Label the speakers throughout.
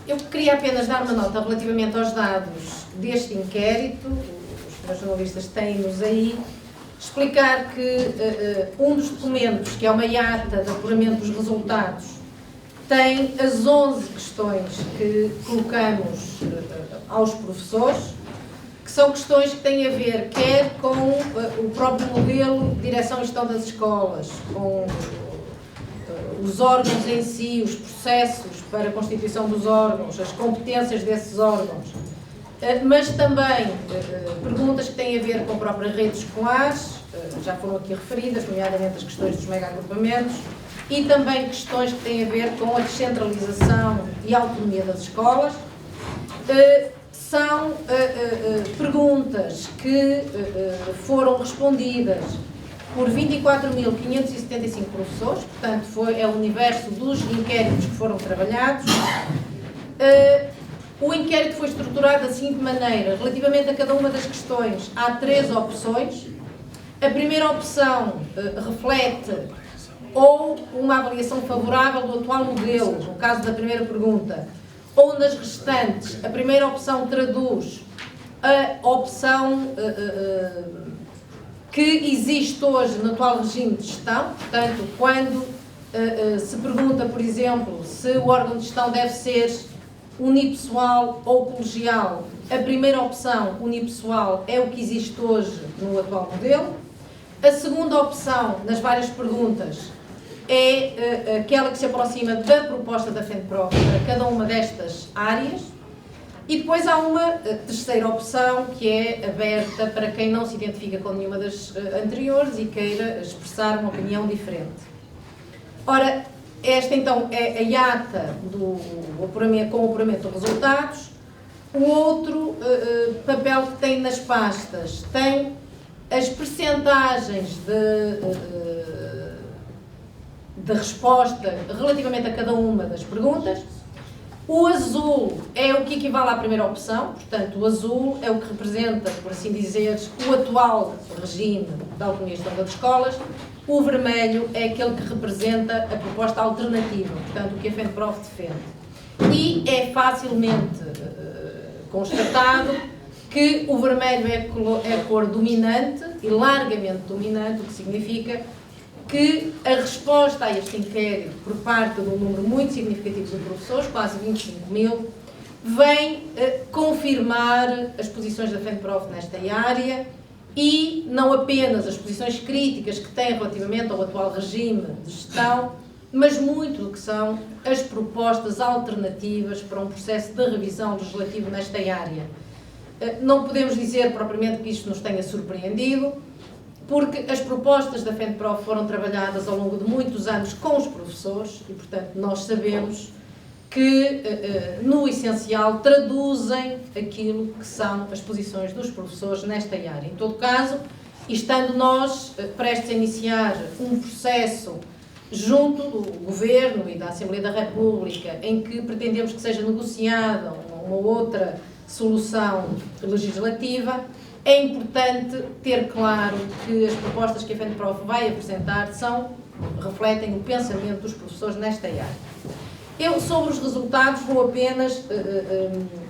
Speaker 1: Eu queria apenas dar uma nota relativamente aos dados deste inquérito. Os jornalistas têm-nos aí. Explicar que um dos documentos, que é uma ata de apuramento dos resultados, tem as 11 questões que colocamos aos professores, que são questões que têm a ver quer com o próprio modelo de direção e gestão das escolas, com os órgãos em si, os processos para a constituição dos órgãos, as competências desses órgãos, mas também perguntas que têm a ver com a própria rede escolar, já foram aqui referidas, nomeadamente as questões dos mega-agrupamentos, e também questões que têm a ver com a descentralização e a autonomia das escolas. São perguntas que foram respondidas por 24.575 professores, portanto é o universo dos inquéritos que foram trabalhados. O inquérito foi estruturado da seguinte maneira: relativamente a cada uma das questões há 3 opções. A primeira opção reflete ou uma avaliação favorável do atual modelo, no caso da primeira pergunta, ou nas restantes, a primeira opção traduz a opção que existe hoje no atual regime de gestão. Portanto, quando se pergunta, por exemplo, se o órgão de gestão deve ser unipessoal ou colegial, a primeira opção, unipessoal, é o que existe hoje no atual modelo. A segunda opção, nas várias perguntas, é aquela que se aproxima da proposta da FENPROF para cada uma destas áreas. E depois há uma terceira opção que é aberta para quem não se identifica com nenhuma das anteriores e queira expressar uma opinião diferente. Ora, esta então é a ata com o apuramento dos resultados. O outro papel que tem nas pastas tem as percentagens de resposta relativamente a cada uma das perguntas. O azul é o que equivale à primeira opção, portanto, o azul é o que representa, por assim dizer, o atual regime da autonomia e gestão das escolas. O vermelho é aquele que representa a proposta alternativa, portanto, o que a FENPROF defende. E é facilmente constatado que o vermelho é a cor dominante e largamente dominante, o que significa que a resposta a este inquérito, por parte de um número muito significativo de professores, quase 25.000, vem confirmar as posições da FENPROF nesta área e não apenas as posições críticas que têm relativamente ao atual regime de gestão, mas muito do que são as propostas alternativas para um processo de revisão legislativo nesta área. Não podemos dizer propriamente que isto nos tenha surpreendido, porque as propostas da FENPROF foram trabalhadas ao longo de muitos anos com os professores e, portanto, nós sabemos que, no essencial, traduzem aquilo que são as posições dos professores nesta área. Em todo caso, estando nós prestes a iniciar um processo junto do Governo e da Assembleia da República, em que pretendemos que seja negociada uma outra solução legislativa, é importante ter claro que as propostas que a FENPROF vai apresentar refletem o pensamento dos professores nesta área. Eu, sobre os resultados, vou apenas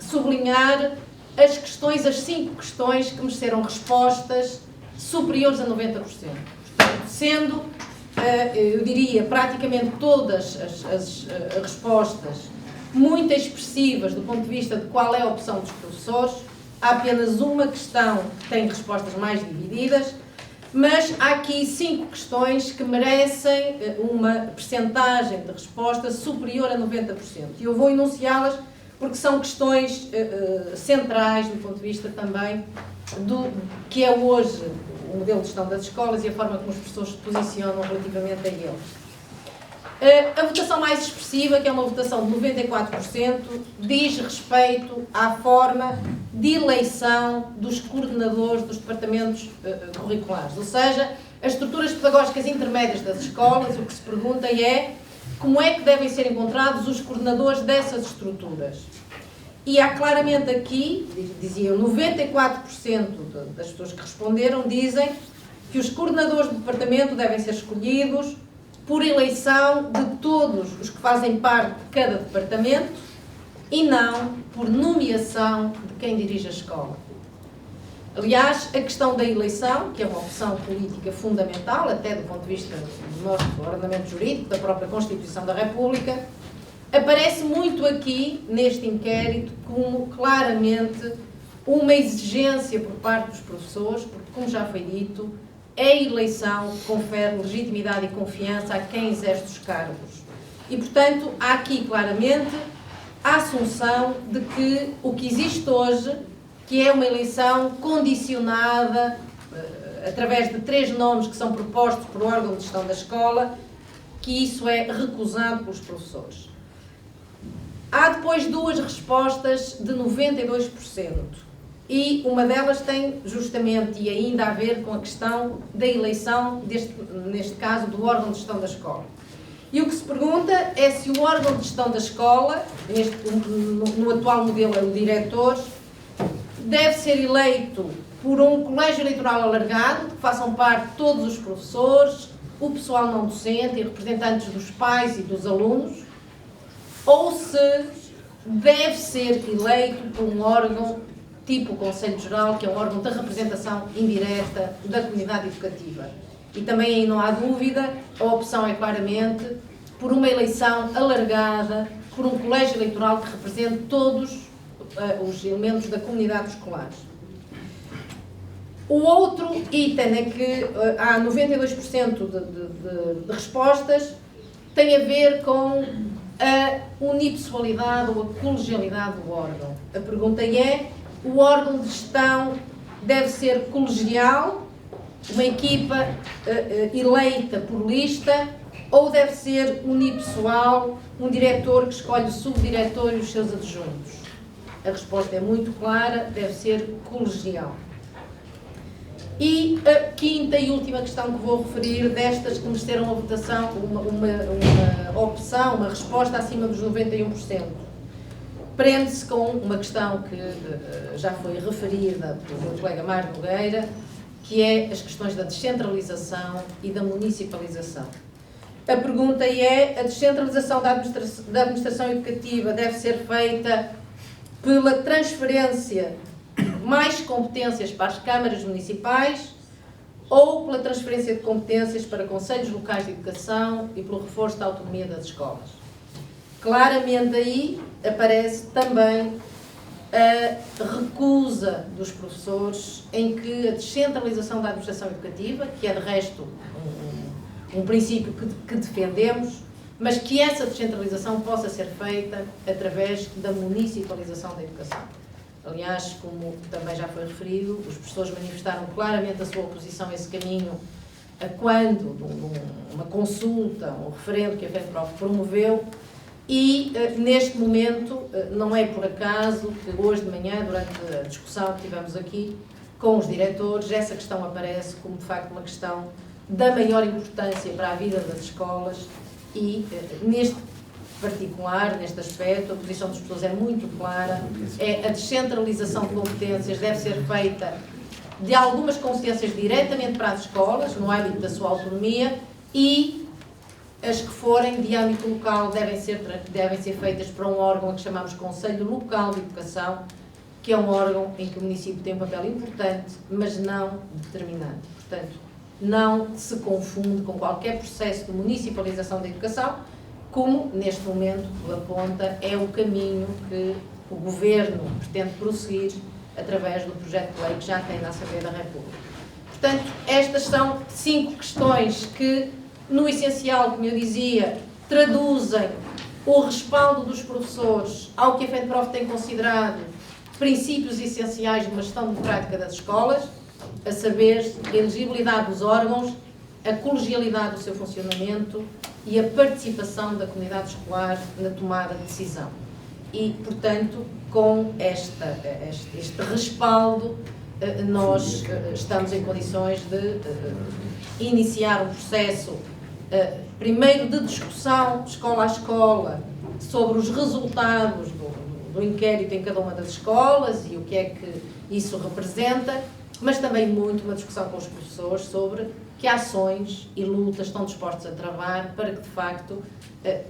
Speaker 1: sublinhar as questões, as 5 questões que mereceram respostas superiores a 90%. Portanto, sendo, eu diria, praticamente todas as respostas muito expressivas do ponto de vista de qual é a opção dos professores. Há apenas uma questão que tem respostas mais divididas, mas há aqui 5 questões que merecem uma percentagem de resposta superior a 90%. E eu vou enunciá-las porque são questões centrais do ponto de vista também do que é hoje o modelo de gestão das escolas e a forma como os professores se posicionam relativamente a eles. A votação mais expressiva, que é uma votação de 94%, diz respeito à forma de eleição dos coordenadores dos departamentos curriculares, ou seja, as estruturas pedagógicas intermédias das escolas. O que se pergunta é como é que devem ser encontrados os coordenadores dessas estruturas. E há claramente aqui, diziam 94% das pessoas que responderam, dizem que os coordenadores do departamento devem ser escolhidos por eleição de todos os que fazem parte de cada departamento e não por nomeação de quem dirige a escola. Aliás, a questão da eleição, que é uma opção política fundamental, até do ponto de vista do nosso ordenamento jurídico, da própria Constituição da República, aparece muito aqui, neste inquérito, como claramente uma exigência por parte dos professores, porque, como já foi dito, é a eleição que confere legitimidade e confiança a quem exerce os cargos. E, portanto, há aqui claramente a assunção de que o que existe hoje, que é uma eleição condicionada através de 3 nomes que são propostos por órgão de gestão da escola, que isso é recusado pelos professores. Há depois 2 respostas de 92%, e uma delas tem justamente e ainda a ver com a questão da eleição, neste caso, do órgão de gestão da escola. E o que se pergunta é se o órgão de gestão da escola, no atual modelo é o diretor, deve ser eleito por um colégio eleitoral alargado, que façam parte todos os professores, o pessoal não docente e representantes dos pais e dos alunos, ou se deve ser eleito por um órgão tipo o Conselho Geral, que é um órgão de representação indireta da comunidade educativa. E também aí não há dúvida, a opção é claramente por uma eleição alargada, por um colégio eleitoral que represente todos os elementos da comunidade escolar. O outro item é que há 92% de respostas, tem a ver com a unipessoalidade ou a colegialidade do órgão. A pergunta é: o órgão de gestão deve ser colegial, uma equipa eleita por lista, ou deve ser unipessoal, um diretor que escolhe o subdiretor e os seus adjuntos? A resposta é muito clara, deve ser colegial. E a quinta e última questão que vou referir, destas que mereceram a votação, uma opção, uma resposta acima dos 91%, prende-se com uma questão que já foi referida pelo meu colega Mário Nogueira, que é as questões da descentralização e da municipalização. A pergunta é: a descentralização da administração educativa deve ser feita pela transferência de mais competências para as câmaras municipais ou pela transferência de competências para conselhos locais de educação e pelo reforço da autonomia das escolas? Claramente aí aparece também a recusa dos professores em que a descentralização da administração educativa, que é de resto um princípio que defendemos, mas que essa descentralização possa ser feita através da municipalização da educação. Aliás, como também já foi referido, os professores manifestaram claramente a sua oposição a esse caminho quando uma consulta, um referendo que a FENPROF promoveu, e neste momento não é por acaso que hoje de manhã, durante a discussão que tivemos aqui com os diretores, essa questão aparece como de facto uma questão da maior importância para a vida das escolas e neste particular, neste aspecto, a posição dos professores é muito clara, a descentralização de competências deve ser feita de algumas competências diretamente para as escolas, no âmbito da sua autonomia, e as que forem de âmbito local devem ser feitas para um órgão que chamamos Conselho Local de Educação, que é um órgão em que o município tem um papel importante, mas não determinante. Portanto, não se confunde com qualquer processo de municipalização da educação, como neste momento aponta, é o caminho que o Governo pretende prosseguir através do projeto de lei que já tem na Assembleia da República. Portanto, estas são 5 questões que, no essencial, como eu dizia, traduzem o respaldo dos professores ao que a FENPROF tem considerado princípios essenciais de uma gestão democrática das escolas, a saber, a elegibilidade dos órgãos, a colegialidade do seu funcionamento e a participação da comunidade escolar na tomada de decisão. E, portanto, com este respaldo, nós estamos em condições de iniciar um processo, primeiro de discussão, escola a escola, sobre os resultados do inquérito em cada uma das escolas e o que é que isso representa, mas também muito uma discussão com os professores sobre que ações e lutas estão dispostos a travar para que, de facto,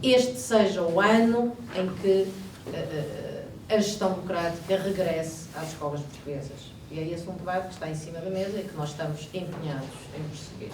Speaker 1: este seja o ano em que a gestão democrática regresse às escolas portuguesas. E é esse um debate que está em cima da mesa e que nós estamos empenhados em prosseguir.